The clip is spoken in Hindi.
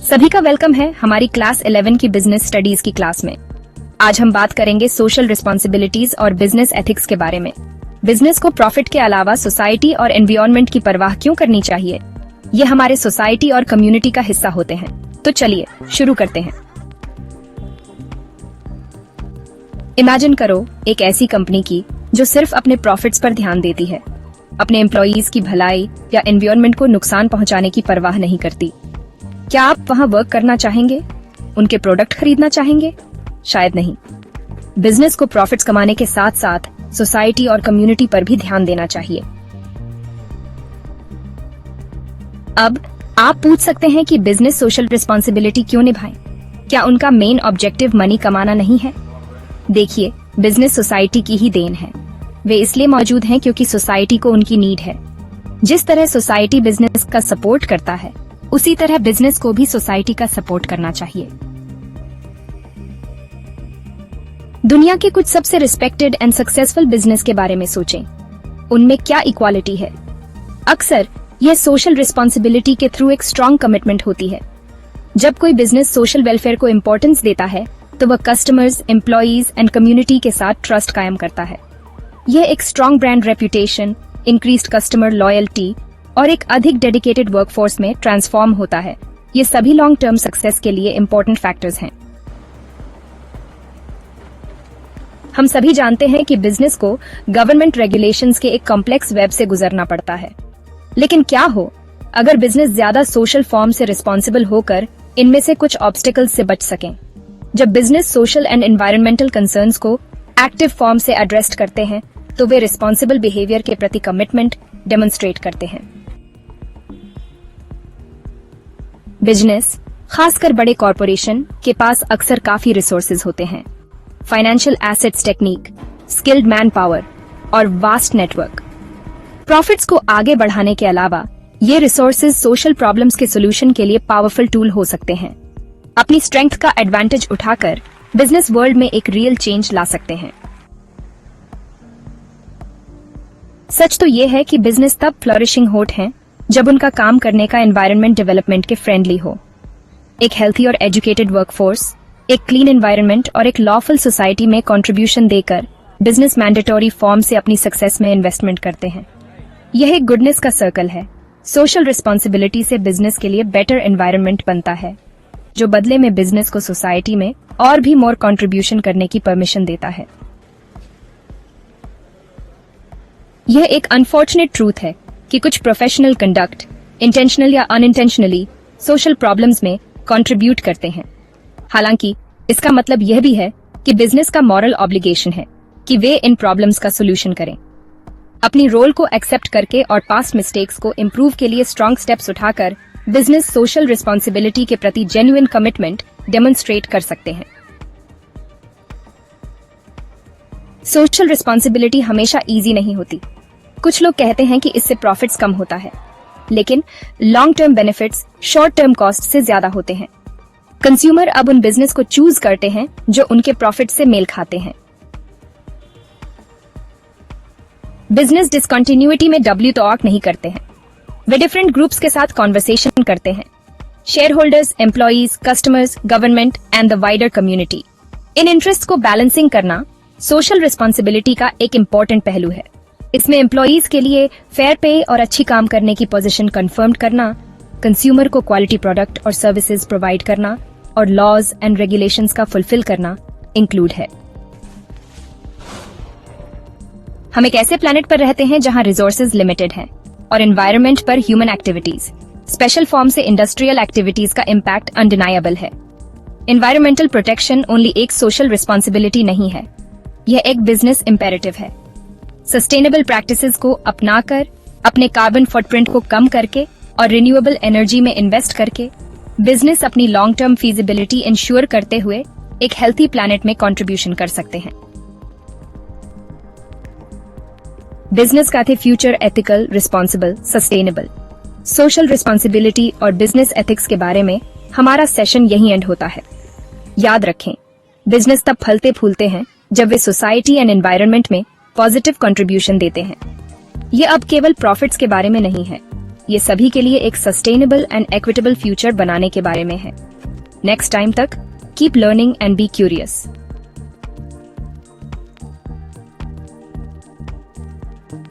सभी का वेलकम है हमारी क्लास 11 की बिजनेस स्टडीज की क्लास में। आज हम बात करेंगे सोशल रिस्पॉन्सिबिलिटीज और बिजनेस एथिक्स के बारे में। बिजनेस को प्रॉफिट के अलावा सोसाइटी और एनवायरनमेंट की परवाह क्यों करनी चाहिए? ये हमारे सोसाइटी और कम्युनिटी का हिस्सा होते हैं। तो चलिए शुरू करते हैं। इमेजिन करो एक ऐसी कंपनी की जो सिर्फ अपने प्रॉफिट्स पर ध्यान देती है, अपने एम्प्लॉयज की भलाई या एनवायरनमेंट को नुकसान पहुंचाने की परवाह नहीं करती। क्या आप वहां वर्क करना चाहेंगे? उनके प्रोडक्ट खरीदना चाहेंगे? शायद नहीं। बिजनेस को प्रॉफिट्स कमाने के साथ साथ सोसाइटी और कम्युनिटी पर भी ध्यान देना चाहिए। अब आप पूछ सकते हैं कि बिजनेस सोशल रिस्पॉन्सिबिलिटी क्यों निभाए? क्या उनका मेन ऑब्जेक्टिव मनी कमाना नहीं है? देखिए, बिजनेस सोसाइटी की ही देन है। वे इसलिए मौजूद हैं क्योंकि सोसाइटी को उनकी नीड है। जिस तरह सोसाइटी बिजनेस का सपोर्ट करता है, उसी तरह बिजनेस को भी सोसाइटी का सपोर्ट करना चाहिए। दुनिया के कुछ सबसे रिस्पेक्टेड एंड सक्सेसफुल बिजनेस के बारे में सोचें। उनमें क्या इक्वालिटी है? अक्सर यह सोशल रिस्पॉन्सिबिलिटी के थ्रू एक स्ट्रॉन्ग कमिटमेंट होती है। जब कोई बिजनेस सोशल वेलफेयर को इम्पोर्टेंस देता है तो वह कस्टमर्स, एम्प्लॉयज एंड कम्युनिटी के साथ ट्रस्ट कायम करता है। यह एक strong brand reputation, increased customer loyalty और एक अधिक डेडिकेटेड वर्कफोर्स में ट्रांसफॉर्म होता है। ये सभी लॉन्ग टर्म सक्सेस के लिए इम्पोर्टेंट फैक्टर्स हैं। हम सभी जानते हैं कि बिजनेस को गवर्नमेंट रेगुलेशंस के एक कॉम्प्लेक्स वेब से गुजरना पड़ता है। लेकिन क्या हो अगर बिजनेस ज्यादा सोशल फॉर्म से रिस्पॉन्सिबल होकर इनमें से कुछ ऑब्स्टिकल्स से बच सकें? जब business social and environmental concerns को एक्टिव फॉर्म से एड्रेस करते हैं तो वे रिस्पॉन्सिबल बिहेवियर के प्रति कमिटमेंट डेमोन्स्ट्रेट करते हैं। बिजनेस, खासकर बड़े कॉरपोरेशन के पास अक्सर काफी रिसोर्सेज होते हैं। Financial assets, technique, skilled man power और वास्ट नेटवर्क। प्रॉफिट्स को आगे बढ़ाने के अलावा ये रिसोर्सेज सोशल प्रॉब्लम्स के सोल्यूशन के लिए पावरफुल टूल हो सकते हैं। अपनी स्ट्रेंथ का एडवांटेज उठाकर बिजनेस वर्ल्ड में एक रियल चेंज ला सकते हैं। सच तो ये है कि बिजनेस तब फ्लरिशिंग होते हैं जब उनका काम करने का एनवायरनमेंट डेवलपमेंट के फ्रेंडली हो। एक हेल्थी और एजुकेटेड वर्कफोर्स, एक क्लीन एनवायरनमेंट और एक लॉफुल सोसाइटी में कंट्रीब्यूशन देकर बिजनेस मैंडेटरी फॉर्म से अपनी सक्सेस में इन्वेस्टमेंट करते हैं। यह एक गुडनेस का सर्कल है। सोशल रिस्पॉन्सिबिलिटी से बिजनेस के लिए बेटर एनवायरनमेंट बनता है, जो बदले में बिजनेस को सोसाइटी में और भी मोर कंट्रीब्यूशन करने की परमिशन देता है। यह एक अनफॉर्चुनेट ट्रूथ है कि कुछ प्रोफेशनल कंडक्ट इंटेंशनल या अनइंटेंशनली सोशल प्रॉब्लम्स में कंट्रीब्यूट करते हैं। हालांकि इसका मतलब यह भी है कि बिजनेस का मॉरल ऑब्लिगेशन है कि वे इन प्रॉब्लम्स का सोल्यूशन करें। अपनी रोल को एक्सेप्ट करके और पास्ट मिस्टेक्स को इम्प्रूव के लिए स्ट्रॉन्ग स्टेप्स उठाकर बिजनेस सोशल रिस्पॉन्सिबिलिटी के प्रति जेन्युइन कमिटमेंट डेमोन्स्ट्रेट कर सकते हैं। सोशल रिस्पॉन्सिबिलिटी हमेशा इजी नहीं होती। कुछ लोग कहते हैं कि इससे प्रॉफिट्स कम होता है, लेकिन long term benefits short term cost से ज्यादा होते हैं। कंज्यूमर अब उन बिजनेस को चूज करते हैं जो उनके प्रॉफिट से मेल खाते हैं। बिजनेस डिसकंटिन्यूटी में डब्ल्यू टॉक नहीं करते हैं। वे डिफरेंट ग्रुप्स के साथ कॉन्वर्सेशन करते हैं, share holders, employees, customers, government and the wider community. In interest को बैलेंसिंग करना सोशल रिस्पॉन्सिबिलिटी का एक इम्पोर्टेंट पहलू है। इसमें एम्प्लॉयज के लिए फेयर पे और अच्छी काम करने की पोजीशन कंफर्म करना, कंज्यूमर को क्वालिटी प्रोडक्ट और सर्विसेज प्रोवाइड करना और लॉज एंड रेगुलेशंस का फुलफिल करना इंक्लूड है। हम एक ऐसे प्लेनेट पर रहते हैं जहां रिसोर्सेज लिमिटेड हैं और एनवायरनमेंट पर ह्यूमन एक्टिविटीज, स्पेशल फॉर्म से इंडस्ट्रियल एक्टिविटीज का इम्पैक्ट अनडिनायबल है। एनवायरमेंटल प्रोटेक्शन ओनली एक सोशल रिस्पॉन्सिबिलिटी नहीं है, यह एक बिजनेस इम्पेरेटिव है। सस्टेनेबल प्रैक्टिसेस को अपनाकर, अपने कार्बन फुटप्रिंट को कम करके और रिन्यूएबल एनर्जी में इन्वेस्ट करके बिजनेस अपनी लॉन्ग टर्म फीजिबिलिटी इंश्योर करते हुए एक हेल्थी प्लैनेट में कंट्रीब्यूशन कर सकते हैं। बिजनेस का थे future ethical, responsible, sustainable. Social responsibility और बिजनेस एथिक्स के बारे में हमारा सेशन यहीं एंड होता है। याद रखें, बिजनेस तब फलते फूलते हैं जब वे सोसाइटी एंड एनवायरनमेंट में पॉजिटिव कंट्रीब्यूशन देते हैं। ये अब केवल प्रॉफिट्स के बारे में नहीं है, ये सभी के लिए एक सस्टेनेबल एंड इक्विटेबल फ्यूचर बनाने के बारे में है। नेक्स्ट टाइम तक keep learning and be curious.